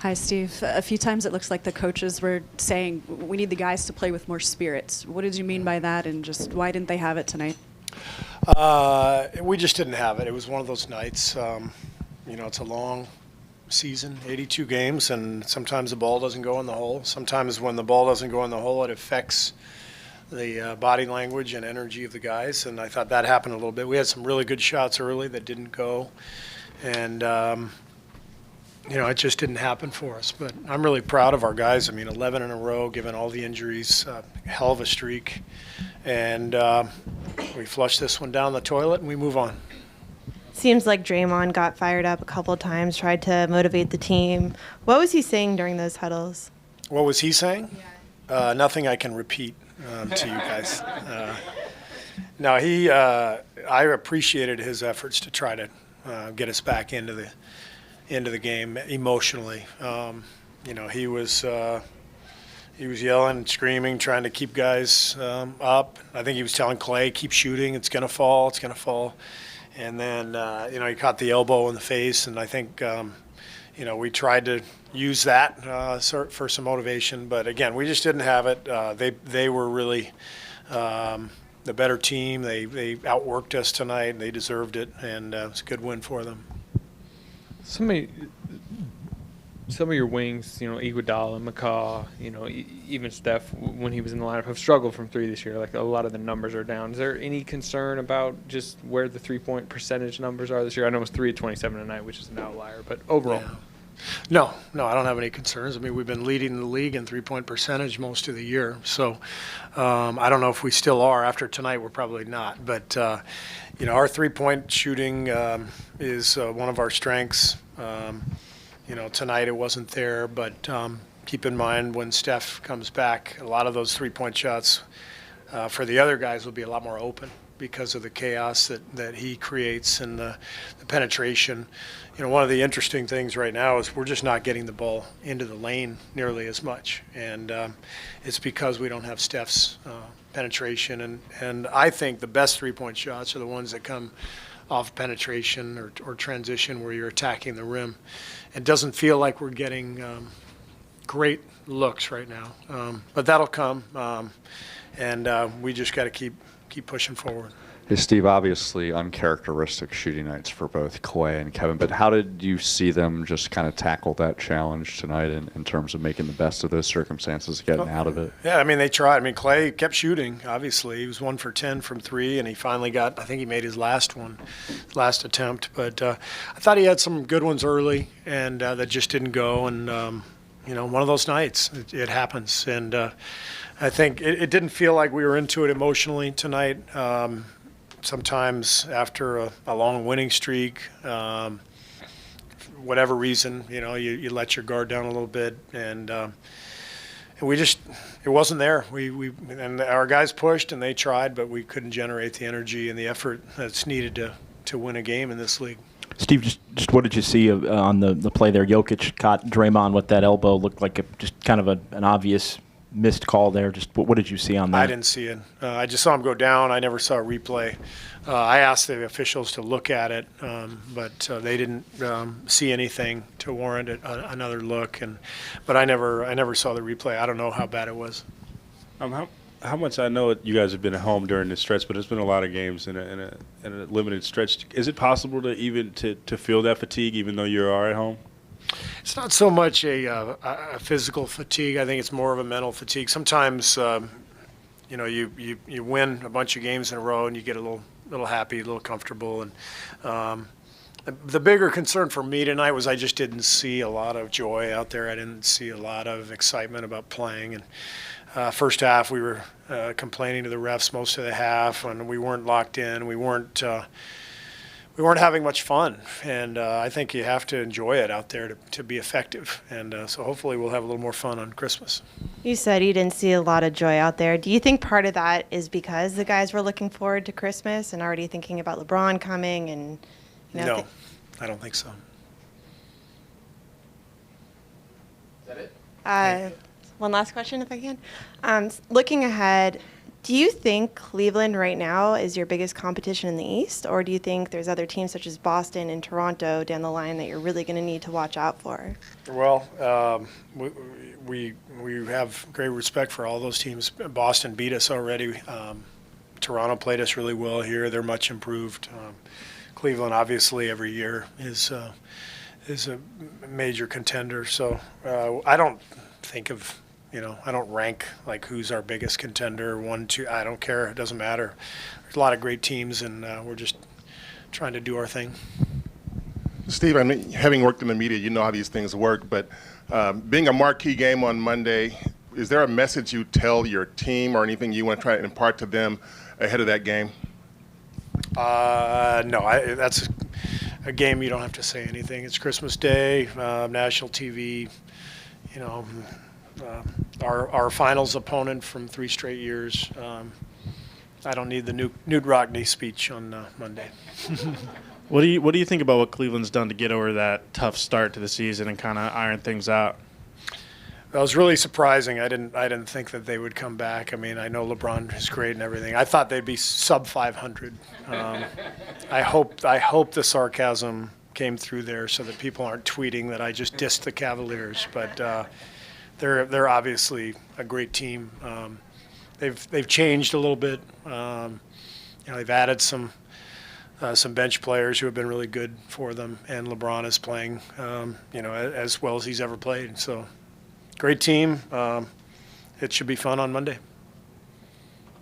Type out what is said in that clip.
Hi, Steve. A few times it looks like the coaches were saying we need the guys to play with more spirit. What did you mean by that, and just why didn't they have it tonight? We just didn't have it. It was one of those nights. It's a long season, 82 games, and sometimes the ball doesn't go in the hole. Sometimes when the ball doesn't go in the hole, it affects the body language and energy of the guys, and I thought that happened a little bit. We had some really good shots early that didn't go, and it just didn't happen for us. But I'm really proud of our guys. 11 in a row, given all the injuries, hell of a streak, and we flush this one down the toilet and we move on. Seems like Draymond got fired up a couple of times, tried to motivate the team. What was he saying during those huddles? What was he saying? Yeah. Nothing I can repeat to you guys. No, I appreciated his efforts to try to get us back into the game emotionally. He was yelling and screaming, trying to keep guys up. I think he was telling Clay, keep shooting, it's going to fall, it's going to fall. And then, he caught the elbow in the face, and I think, we tried to use that for some motivation. But, again, we just didn't have it. They were really the better team. They outworked us tonight. They deserved it, and it was a good win for them. Some of your wings, Iguodala, McCaw, even Steph, when he was in the lineup, have struggled from three this year. Like, a lot of the numbers are down. Is there any concern about just where the three-point percentage numbers are this year? I know it was 3 of 27 tonight, which is an outlier, but overall. Yeah. No, I don't have any concerns. We've been leading the league in three-point percentage most of the year. So I don't know if we still are. After tonight, we're probably not. But, our three-point shooting is one of our strengths. Tonight it wasn't there, but keep in mind when Steph comes back, a lot of those three-point shots for the other guys will be a lot more open because of the chaos that he creates and the penetration. One of the interesting things right now is we're just not getting the ball into the lane nearly as much, and it's because we don't have Steph's penetration. And I think the best three-point shots are the ones that come off penetration or transition where you're attacking the rim. It doesn't feel like we're getting great looks right now, but that'll come, and we just got to keep pushing forward. Hey, Steve, obviously uncharacteristic shooting nights for both Clay and Kevin, but how did you see them just kind of tackle that challenge tonight in terms of making the best of those circumstances, getting out of it? Yeah, they tried. Clay kept shooting, obviously. He was 1 for 10 from three, and he finally I think he made his last attempt. But I thought he had some good ones early, and that just didn't go. And, one of those nights, it happens. And I think it didn't feel like we were into it emotionally tonight. Sometimes after a long winning streak, whatever reason, you let your guard down a little bit, and it wasn't there. And our guys pushed and they tried, but we couldn't generate the energy and the effort that's needed to win a game in this league. Steve, just what did you see on the play there? Jokic caught Draymond with that elbow. Looked like just kind of an obvious missed call there. Just what did you see on that? I didn't see it. I just saw him go down. I never saw a replay. I asked the officials to look at it, but they didn't see anything to warrant another look. But I never saw the replay. I don't know how bad it was. How much I know you guys have been at home during this stretch, but it's been a lot of games in a limited stretch. Is it possible to feel that fatigue even though you are at home? It's not so much a physical fatigue. I think it's more of a mental fatigue. Sometimes, you win a bunch of games in a row and you get a little happy, a little comfortable. And the bigger concern for me tonight was I just didn't see a lot of joy out there. I didn't see a lot of excitement about playing. And first half, we were complaining to the refs most of the half, and we weren't locked in. We weren't having much fun, and I think you have to enjoy it out there to be effective. And so hopefully we'll have a little more fun on Christmas. You said you didn't see a lot of joy out there. Do you think part of that is because the guys were looking forward to Christmas and already thinking about LeBron coming? And No, I don't think so. Is that it? One last question, if I can. Looking ahead, Do you think Cleveland right now is your biggest competition in the East, or do you think there's other teams such as Boston and Toronto down the line that you're really going to need to watch out for? Well, we have great respect for all those teams. Boston beat us already. Toronto played us really well here. They're much improved. Cleveland, obviously, every year is a major contender. So I don't think of, I don't rank like who's our biggest contender, 1, 2. I don't care. It doesn't matter. There's a lot of great teams, and we're just trying to do our thing. Steve, I mean, having worked in the media, you know how these things work, but being a marquee game on Monday, is there a message you tell your team or anything you want to try to impart to them ahead of that game? No, that's a game you don't have to say anything. It's Christmas Day, national TV, our finals opponent from 3 straight years. I don't need the Newt Rockne speech on Monday. What do you think about what Cleveland's done to get over that tough start to the season and kind of iron things out? That was really surprising. I didn't think that they would come back. I mean, I know LeBron is great and everything. I thought they'd be sub 500. I hope the sarcasm came through there so that people aren't tweeting that I just dissed the Cavaliers. But they're obviously a great team. They've changed a little bit. They've added some bench players who have been really good for them, and LeBron is playing as well as he's ever played. So. Great team. It should be fun on Monday.